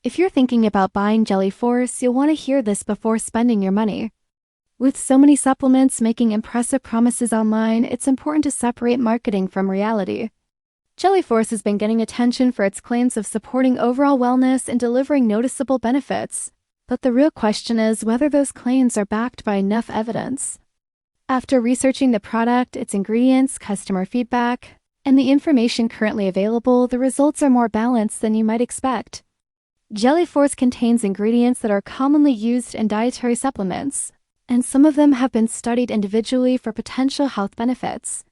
If you're thinking about buying Jelly Force, you'll want to hear this before spending your money. With so many supplements making impressive promises online, it's important to separate marketing from reality. Jelly Force has been getting attention for its claims of supporting overall wellness and delivering noticeable benefits. But the real question is whether those claims are backed by enough evidence. After researching the product, its ingredients, customer feedback, and the information currently available, the results are more balanced than you might expect. Jelly Force contains ingredients that are commonly used in dietary supplements, and some of them have been studied individually for potential health benefits.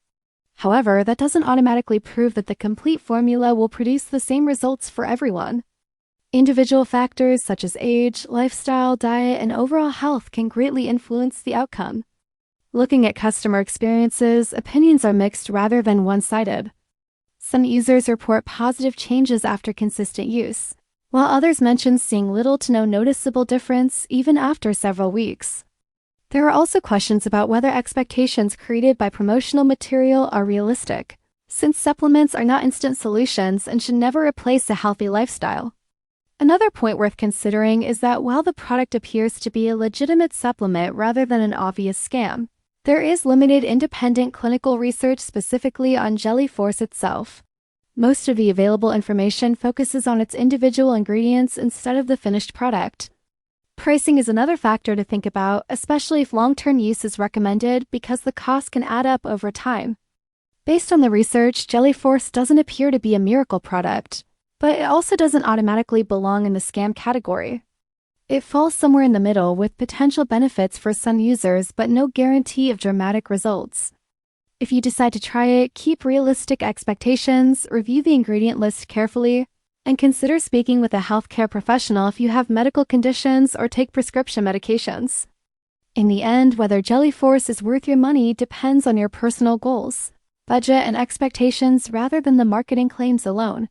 However, that doesn't automatically prove that the complete formula will produce the same results for everyone. Individual factors such as age, lifestyle, diet, and overall health can greatly influence the outcome. Looking at customer experiences, opinions are mixed rather than one-sided. Some users report positive changes after consistent use, while others mention seeing little to no noticeable difference even after several weeks. There are also questions about whether expectations created by promotional material are realistic, since supplements are not instant solutions and should never replace a healthy lifestyle. Another point worth considering is that while the product appears to be a legitimate supplement rather than an obvious scam, there is limited independent clinical research specifically on Jelly Force itself. Most of the available information focuses on its individual ingredients instead of the finished product. Pricing is another factor to think about, especially if long-term use is recommended because the cost can add up over time. Based on the research, Jelly Force doesn't appear to be a miracle product, but it also doesn't automatically belong in the scam category. It falls somewhere in the middle with potential benefits for some users but no guarantee of dramatic results. If you decide to try it, keep realistic expectations, review the ingredient list carefully, and consider speaking with a healthcare professional if you have medical conditions or take prescription medications. In the end, whether Jelly Force is worth your money depends on your personal goals, budget, and expectations rather than the marketing claims alone.